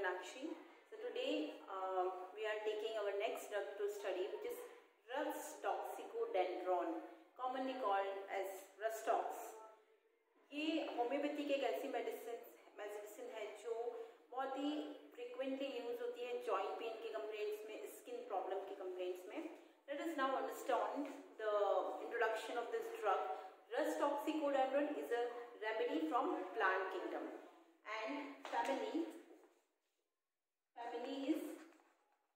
Meenakshi. So today we are taking our next drug to study, which is Rux toxicodendron, commonly called as Rustox. ये homeopathy की एक ऐसी medicine है जो बहुत ही फ्रिक्वेंटली यूज होती है जॉइंट पेन के कंप्लेंट्स में, स्किन प्रॉब्लम के कंप्लेंट्स में. Let us now understand the introduction of this drug. Rux toxicodendron is a remedy from plant kingdom and family is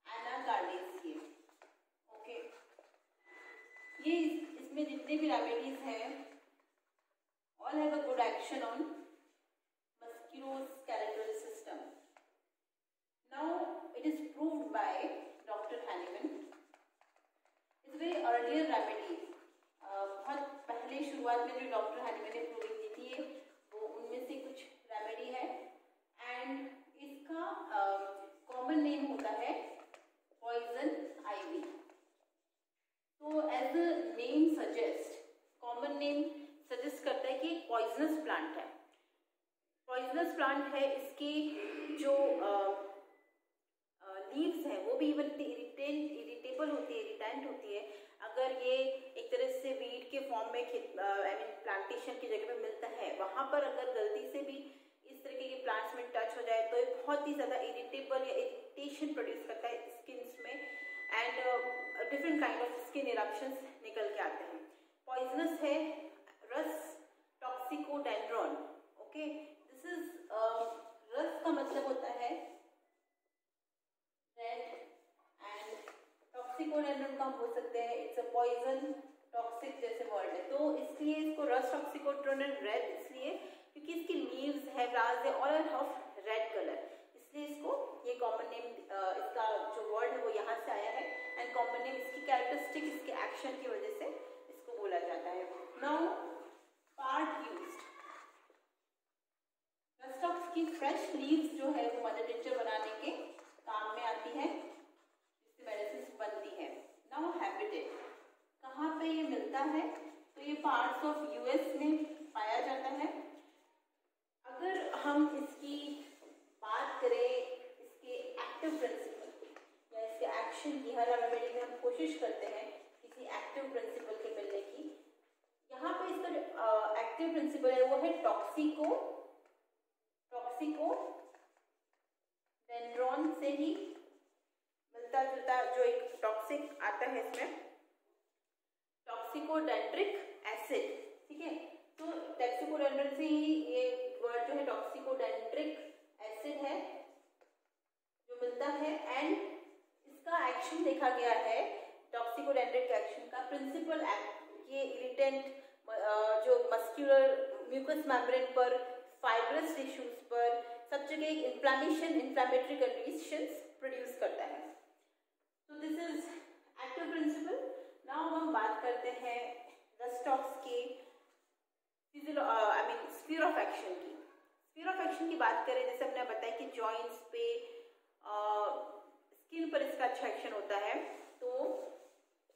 Anacardiaceae. Okay. ये इसमें जितने भी रेमेडीज हैं all have a good action on musculoskeletal system. Now it is proved by Dr. Hahnemann. It's a very earlier remedy. बहुत पहले शुरुआत में जो डॉक्टर हैनीमैन ने प्रूविंग दी थी वो उनमें से कुछ रेमेडी है एंड इसका कॉमन नेम होता है पॉइजन आइवी. तो as the name suggest, common name suggest करता है कि एक पॉइजनस प्लांट है. पॉइजनस प्लांट है, इसकी जो लीव्स हैं वो भी इवन इरिटेबल होती है, इरिटेंट होती है. अगर ये एक तरह से वीड के फॉर्म में प्लांटेशन की जगह पे मिलता है, वहां पर अगर गलती से भी इस तरीके के प्लांट्स में टच हो जाए तो ये बहुत ही ज़्यादा इरिटेबल या इरिटेशन प्रोड्यूस करता है स्किन्स में and different kind of skin eruptions निकल के आते हैं. पॉइजनस है, रस टॉक्सिकोडेंड्रॉन. ओके, दिस इज रस का मतलब होता है रेड एंड टॉक्सिकोडेंड्रॉन का हम बोल सकते हैं इट्स अ पॉइजन टॉक्सिक जैसे वर्ड है. तो इसलिए इसको रस टॉक्सिकोडेंड्रॉन रेड इसलिए क्योंकि इसकी लीव्स है, फ्लावर्स है, all are of red colour, इसलिए इसको ये कॉमन नेम, इसका जो वर्ड है वो यहाँ से आया है एंड कॉमन नेम इसकी कैरेक्टरिस्टिक, इसके एक्शन की वजह से इसको बोला जाता है. नाउ पार्ट यूज्ड, रस्टॉक्स की फ्रेश लीव्स जो है वो मदर टिंचर बनाने के काम में आती है, जिससे मेडिसिन बनती है. नाउ हैबिटेट, कहाँ पे ये मिलता है? तो ये पार्ट्स ऑफ यूएस में पाया जाता है. अगर हम इसकी बात करें, इसके एक्टिव प्रिंसिपल या इसके एक्शन की, हर रेमेडी में हम कोशिश करते हैं किसी एक्टिव प्रिंसिपल के मिलने की. यहाँ पे इसका जो एक्टिव प्रिंसिपल है वो है टॉक्सिकोडेंड्रॉन से ही मिलता जुलता जो एक टॉक्सिक आता है इसमें, टॉक्सिकोडेंड्रिक एसिड. ठीक है, तो टॉक्सिकोडेंड्रॉन से ही ये वर्ड जो है टॉक्सिकोडेंड्रिक एसिड है जो मिलता है एंड इसका एक्शन देखा गया है, टॉक्सिकोडेंड्रिक एक्शन का प्रिंसिपल ये इरिटेंट जो मस्कुलर म्यूकस मेम्ब्रेन पर, फाइब्रस टिश्यूज पर, सब जगह इन्फ्लेमेशन, इन्फ्लेमेटरी कंडीशंस प्रोड्यूस करता है. तो this is active principal. Now हम बात करते हैं रस्टॉक्स के स्फीयर ऑफ एक्शन की. स्फीयर ऑफ एक्शन की बात करें, जैसे हमने बताया कि जॉइंट्स पे, स्किन पर इसका अच्छा एक्शन होता है. तो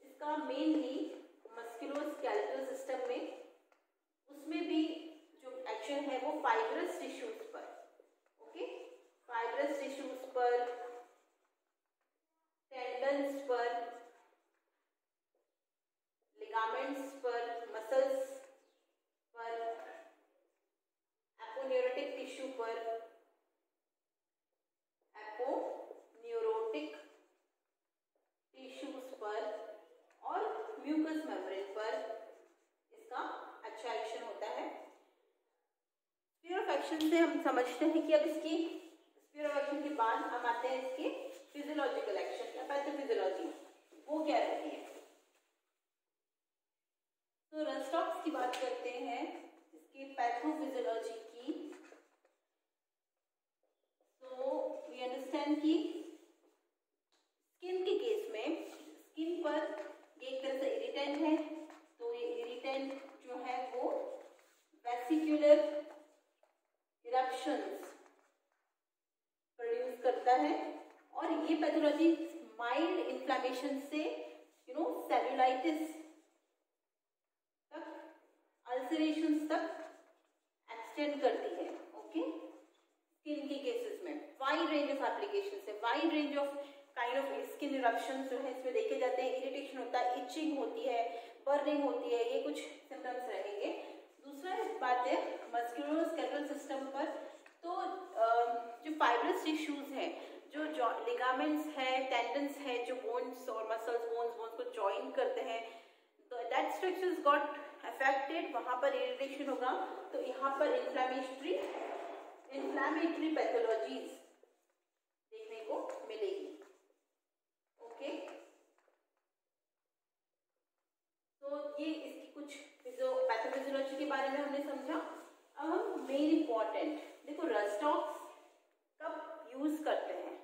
इसका मेनली मस्कुलोस्केलेटल सिस्टम में, उसमें भी जो एक्शन है वो फाइब्रस टिश्यूज पर. ओके, फाइब्रस टिश्यूज पर, टेंडन्स पर, लिगामेंट्स पर, मसल्स पर, एपोन्यूरोटिक टिश्यू पर, एपोन्यूरोटिक टिश्यूज पर और म्यूकस मेम्ब्रेन पर इसका अच्छा एक्शन होता है. स्फीयर ऑफ एक्शन से हम समझते हैं कि अब इसकी स्फीयर ऑफ एक्शन के बाद हम आते हैं इसके फिजियोलॉजिकल एक्शन या पैथोफिजियोलॉजी, वो क्या रहती है. तो रस्टॉक्स की बात करते हैं इसके पैथोफिजियोलॉजी की. तो वी अंडरस्टैंड कि स्किन के केस में, स्किन पर ये एक तरह से इरिटेंट है, तो ये इरिटेंट जो है वो वेसिकुलर इरप्शंस प्रोड्यूस करता है और ये पैथोलॉजी माइल्ड इन्फ्लेमेशन से सेल्यूलाइटिस तक, अल्सरेशंस तक एक्सटेंड करती है. ओके, स्किन के केसेस में वाइड रेंज ऑफ एप्लीकेशन है, wide range of kind of skin eruption जो है इसमें देखे जाते हैं। इरिटेशन होता है, इचिंग होती है, बर्निंग होती है, ये कुछ सिम्टम्स रहेंगे। दूसरा बात है मस्कुलोस्केलेटल सिस्टम पर, तो जो फाइब्रस टिश्यूज हैं, जो लिगामेंट्स है, टेंडन्स है, जो बोन्स और मसल्स बोन्स को जॉइन करते हैं, तो दैट स्ट्रक्चर्स गॉट अफेक्टेड, वहां पर इरिटेशन होगा, तो यहाँ पर इन्फ्लेमेटरी पैथोलॉजीज देखने को मिलेगी। ओके, तो ये इसकी कुछ पैथोफिजियोलॉजी के बारे में हमने समझा। अब हम मेन इंपॉर्टेंट देखो, रस्टॉक्स कब यूज करते हैं।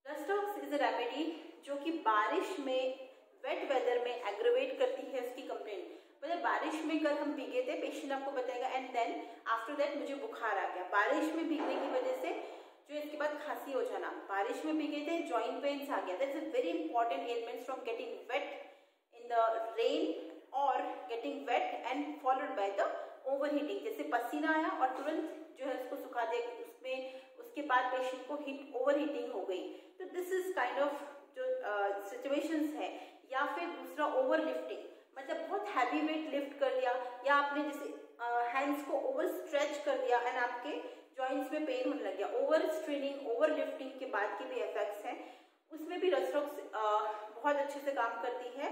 रस्टॉक्स इज अ रेमेडी जो कि बारिश में, वेट वेदर में एग्रेवेट करती है उसकी कंप्लेंट। मतलब बारिश में कल हम भीगे थे, पेशेंट आपको बताएगा एंड देन आफ्टर दैट मुझे बुखार आ गया, बारिश में भीगने की वजह से जो इसके बाद खांसी हो जाना, बारिश में भीगे थे, जॉइंट पेन्स आ गया। That's a very important elements from getting wet in the rain और getting wet and followed by the overheating. जैसे पसीना आया और तुरंत जो है उसको सुखा दिया, उसमें उसके बाद पेशेंट को ओवरहीटिंग हो गई। तो दिस इज काइंड ऑफ जो सिचुएशंस है। या फिर दूसरा ओवर लिफ्टिंग, मतलब बहुत हैवी वेट लिफ्ट कर दिया, या आपने जैसे हैंड्स को ओवर स्ट्रेच कर दिया एंड आपके जॉइंट्स में पेन होने लग गया। ओवर स्ट्रेनिंग, ओवर लिफ्टिंग के बाद के भी इफेक्ट्स हैं, उसमें भी रस्टॉक्स बहुत अच्छे से काम करती है।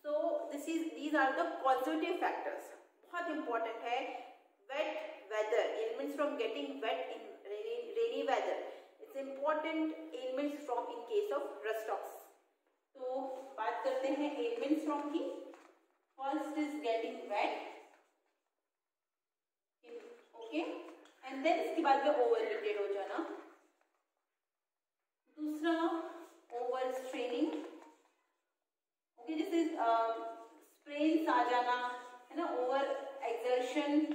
So these are the positive factors. बहुत इंपॉर्टेंट है wet weather, elements from getting wet in rainy weather, it's important elements from in case of rhus tox. तो बात करते हैं एलिमेंट्स फ्रॉम की। First is getting wet, okay, and then इसके बाद में ओवरहीटेड हो जाना। दूसरा ओवर स्ट्रेनिंग, ओके, जैसे स्प्रेन्स आ जाना है ना, ओवर एक्सर्शन,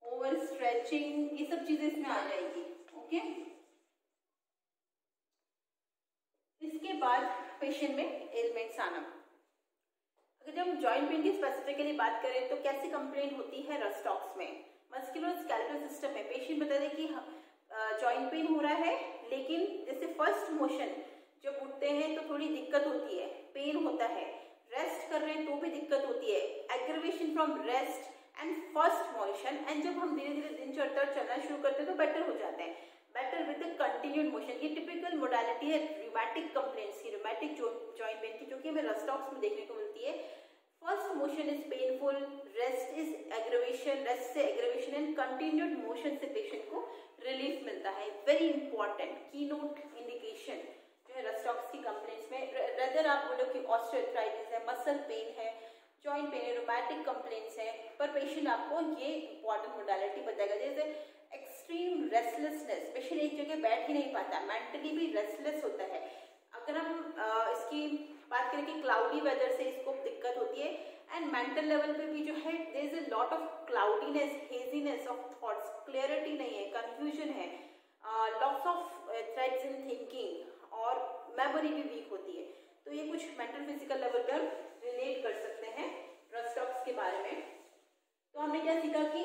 ओवर स्ट्रेचिंग, ये सब चीजें इसमें आ जाएगी। ओके, इसके बाद पेशेंट में एलिमेंट्स आना। अगर जब हम जॉइंट पेन की स्पेसिफिकली बात करें तो कैसी कंप्लेंट होती है रस्टॉक्स में। मस्कुलोस्केलेटल सिस्टम में पेशेंट बता दें कि जॉइंट पेन हो रहा है, लेकिन जैसे फर्स्ट मोशन जब उठते हैं तो थोड़ी दिक्कत होती है, पेन होता है, रेस्ट कर रहे हैं तो भी दिक्कत होती है, aggravation from rest and first motion, and जब हम धीरे धीरे दिन चढ़कर चलना शुरू करते हैं तो बेटर हो जाते हैं, better with the continued motion. ये टिपिकल मोडालिटी है रूमेटिक कंप्लेंट्स की, रूमेटिक जॉइंट पेन की, जो कि हमें रस्टॉक्स में देखने को मिलती है। First motion is painful, rest is aggravation, rest से एग्रेवेशन एंड कंटिन्यूड मोशन से पेशेंट को रिलीफ मिलता है। वेरी इंपॉर्टेंट की नोट इंडिकेशन जो है रस्टॉक्स की कंप्लेंट्स में। रेदर आप बोलो कि ऑस्टियोआर्थराइटिस है, मसल पेन है, जॉइंट पेन है, रूमेटिक कंप्लेंट्स है, पर पेशेंट आपको ये इंपॉर्टेंट मोडालिटी बताएगा। जैसे एक्सट्रीम रेस्टलेसनेस, पेशेंट एक जगह बैठ ही नहीं पाता, मेंटली भी रेस्टलेस होता है। अगर हम इसकी बात करें कि क्लाउडी वेदर से इसको दिक्कत होती है, एंड मेंटल लेवल पे भी जो है there is a lot of cloudiness, haziness of thoughts, clarity नहीं है, कंफ्यूजन है, loss of threads in thinking, और मेमोरी भी वीक होती है। तो ये कुछ मेंटल फिजिकल लेवल पर रिलेट कर सकते हैं रस्टॉक्स के बारे में। तो हमने क्या सीखा कि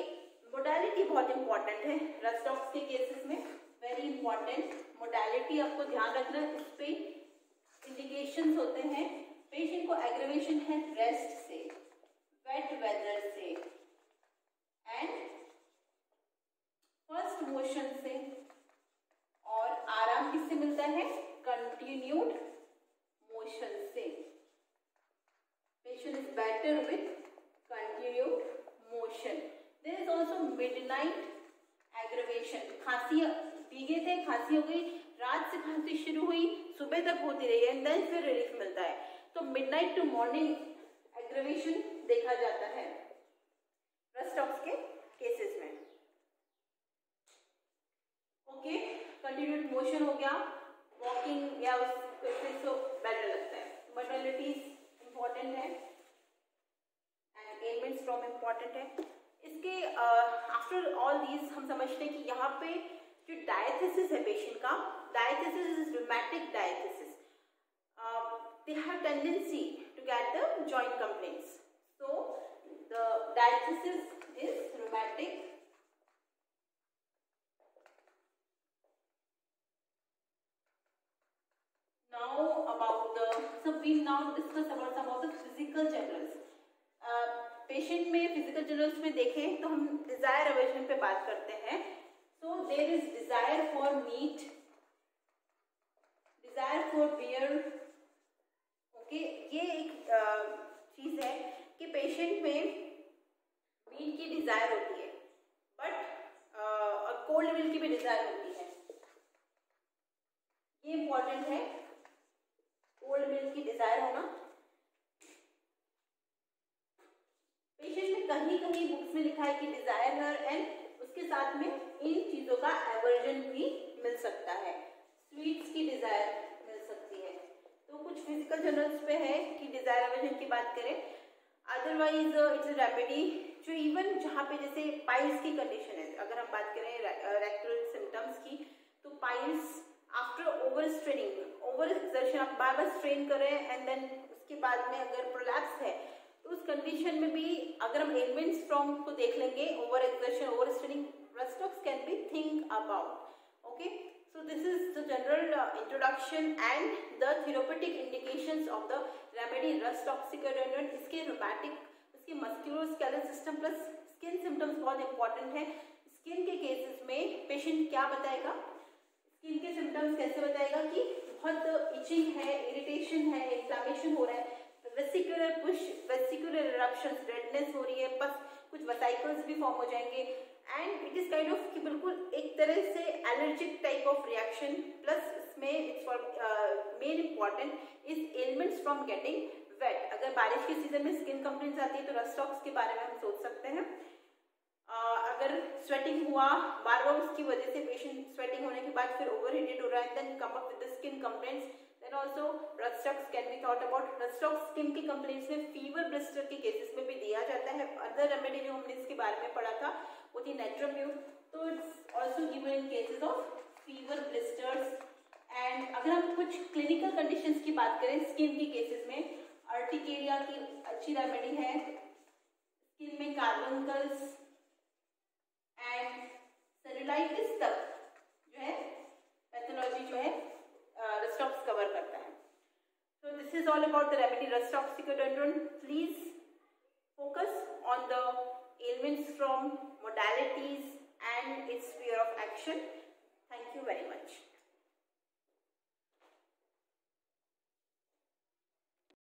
मोडालिटी बहुत इंपॉर्टेंट है रस्टॉक्स के केसेस में, वेरी इंपॉर्टेंट मोडालिटी आपको ध्यान रखना। इस पे इंडिकेशंस होते हैं, पेशेंट को एग्रेवेशन है रेस्ट से, वेट वेदर से एंड फर्स्ट मोशन से, और आराम किससे मिलता है, कंटिन्यूड मोशन से। Patient is better with continued motion. There is also midnight aggravation, खांसी भीगे थे, खांसी हो गई, रात से खांसी शुरू हुई, सुबह तक होती रही एंड देन फिर रिलीफ मिलता है। तो मिडनाइट टू मॉर्निंग एग्रेवेशन देखा जाता है रस्टॉक्स के केसेस में। ओके, कंटिन्यूड मोशन हो गया, वॉकिंग या उससे तो बेटर लगता है। मोडालिटीज इंपॉर्टेंट है एंड एलिमेंट्स फ्रॉम इंपॉर्टेंट है। इसके आफ्टर ऑल दीज हम समझते हैं कि यहाँ पे जो डायथिसिस है पेशेंट का, diathesis is rheumatic diathesis, they have tendency to get the joint complaints. So the diathesis is rheumatic now discuss about some of the physical generals. Patient में फिजिकल जनरल्स में देखें तो हम डिजायर अवर्जन पे बात करते हैं. So there is desire for meat, desire for beer. Okay, ये एक चीज है कि पेशेंट में मीट की डिजायर होती है बट कोल्ड मिल्क की भी डिजायर होती है. ये इंपॉर्टेंट है, कोल्ड मिल्क की डिजायर होना. पेशेंट में कहीं कहीं बुक्स में लिखा है कि डिजायर हर, एंड उसके साथ में इन चीजों का एवर्जन भी मिल सकता है. स्वीट्स की डिजायर मिल सकती है. तो कुछ फिजिकल जनरल्स पे है कि डिजायर एवर्जन की बात करें. अदरवाइज इट्स रेमेडी जो इवन जहाँ पे जैसे पाइल्स की कंडीशन है, अगर हम बात करें रेक्टल सिम्टम्स की, तो piles after over straining, over exertion, आप बार बार स्ट्रेन करें एंड देन उसके बाद में अगर प्रोलैप्स है तो उस कंडीशन में भी अगर हम एलिमेंट्स फ्रॉम को देख लेंगे, over exertion, over straining, rhus can be think about. Okay, so this is the general introduction and the therapeutic indications of the remedy rust oxycodone. इसके rheumatic, इसके musculoskeletal system plus skin symptoms बहुत important है. Skin के cases में patient क्या बताएगा, skin के symptoms कैसे बताएगा कि बहुत इचिंग है, इरिटेशन है, इन्फ्लेमेशन हो रहा है, vesicular push, vesicular eruptions, redness हो रही है, बस कुछ वेसिकल्स भी फॉर्म हो जाएंगे, and it is kind of कि बिल्कुल एक तरह से allergic type of reaction. Plus इसमें it's for main important is elements from getting wet. अगर बारिश के सीजन में स्किन कंप्लेंट्स आती है तो रस्ट टॉक्स के बारे में हम सोच सकते हैं. अगर स्वेटिंग हुआ बार बार, उसकी वजह से पेशेंट स्वेटिंग होने के बाद फिर ओवर हीटेड हो रहा है, then come up with the skin complaints, then also rhus tox can be thought about. Rhus tox skin की कंप्लेंट्स में फीवर ब्लिस्टर के केसेस में भी दिया जाता है. अदर रेमेडी जो हमने इसके बारे में पढ़ा था वो थी नेट्रोम्यूट, तो it's also given in cases of fever blisters. And अगर हम कुछ क्लिनिकल कंडीशंस की बात करें स्किन की केसेस में, अर्टिकेरिया की अच्छी रेमेडी है. स्किन में कार्बोनकल्स एंड सेलुलाइटिस तक जो है पैथोलॉजी जो है रस्ट टॉक्स कवर करता है. So this is all about the remedy rust oxycodone. Please focus on the ailments from modalities and its sphere of action. Thank you very much.